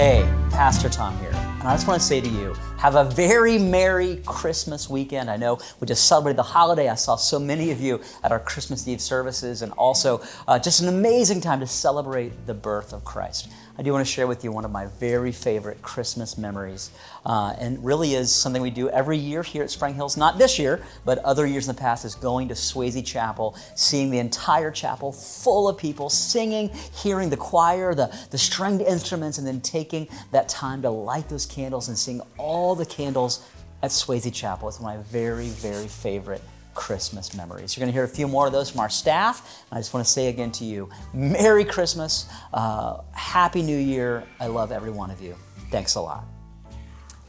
Hey, Pastor Tom here, and I just want to say to you, have a very Merry Christmas weekend. I know we just celebrated the holiday. I saw so many of you at our Christmas Eve services, and also just an amazing time to celebrate the birth of Christ. I do want to share with you one of my very favorite Christmas memories, and really is something we do every year here at Spring Hills. Not this year, but other years in the past, is going to Swayze Chapel, seeing the entire chapel full of people singing, hearing the choir, the stringed instruments, and then taking that time to light those candles and seeing all the candles at Swayze Chapel. It's one of my very, very favorite Christmas memories. You're going to hear a few more of those from our staff. And I just want to say again to you, Merry Christmas, Happy New Year. I love every one of you. Thanks a lot.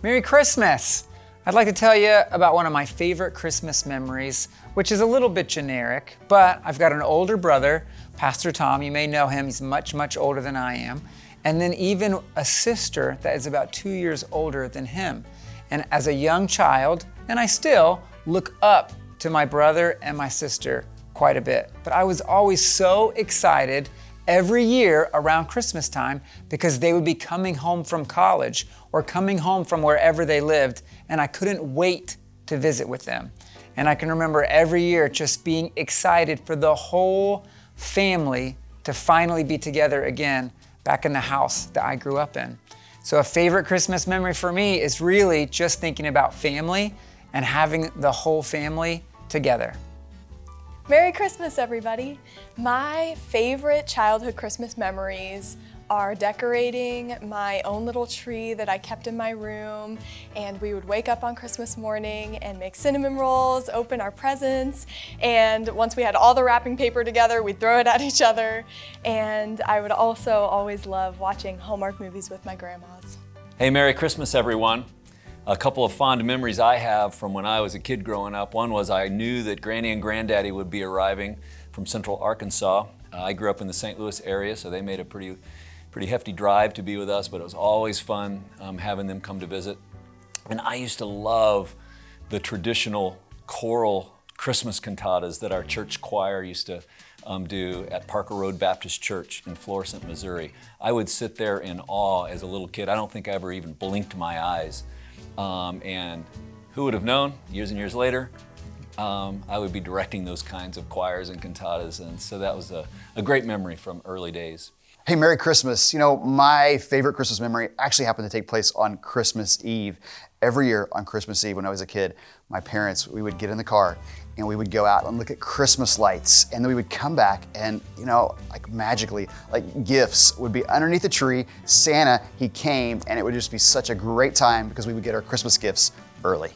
Merry Christmas! I'd like to tell you about one of my favorite Christmas memories, which is a little bit generic, but I've got an older brother, Pastor Tom. You may know him. He's much, much older than I am. And then even a sister that is about 2 years older than him. And as a young child, and I still look up to my brother and my sister quite a bit. But I was always so excited every year around Christmas time because they would be coming home from college or coming home from wherever they lived, and I couldn't wait to visit with them. And I can remember every year just being excited for the whole family to finally be together again back in the house that I grew up in. So a favorite Christmas memory for me is really just thinking about family and having the whole family together. Merry Christmas, everybody. My favorite childhood Christmas memories are decorating my own little tree that I kept in my room, and we would wake up on Christmas morning and make cinnamon rolls, open our presents, and once we had all the wrapping paper together, we'd throw it at each other. And I would also always love watching Hallmark movies with my grandmas. Hey, Merry Christmas, everyone. A couple of fond memories I have from when I was a kid growing up. One was I knew that Granny and Granddaddy would be arriving from Central Arkansas. I grew up in the St. Louis area, so they made a pretty hefty drive to be with us, but it was always fun having them come to visit. And I used to love the traditional choral Christmas cantatas that our church choir used to do at Parker Road Baptist Church in Florissant, Missouri. I would sit there in awe as a little kid. I don't think I ever even blinked my eyes. And who would have known, years and years later, I would be directing those kinds of choirs and cantatas. And so that was a great memory from early days. Hey, Merry Christmas. You know, my favorite Christmas memory actually happened to take place on Christmas Eve. Every year on Christmas Eve when I was a kid, my parents, we would get in the car and we would go out and look at Christmas lights, and then we would come back and, you know, like magically, like gifts would be underneath the tree. Santa, he came, and it would just be such a great time because we would get our Christmas gifts early.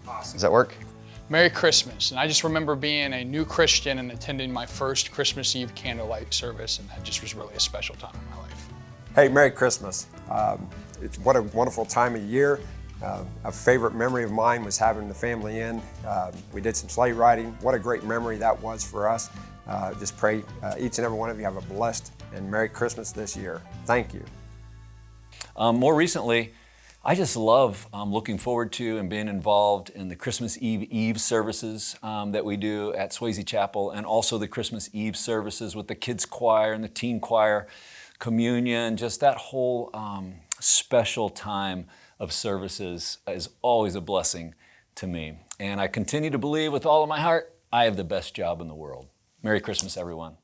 Awesome. Does that work? Merry Christmas. And I just remember being a new Christian and attending my first Christmas Eve candlelight service, and that just was really a special time in my life. Hey, Merry Christmas. What a wonderful time of year. A favorite memory of mine was having the family in. We did some sleigh riding. What a great memory that was for us. Just pray each and every one of you have a blessed and Merry Christmas this year. Thank you. More recently, I just love looking forward to and being involved in the Christmas Eve services that we do at Swayze Chapel, and also the Christmas Eve services with the kids choir and the teen choir, communion, just that whole special time of services is always a blessing to me. And I continue to believe with all of my heart, I have the best job in the world. Merry Christmas, everyone.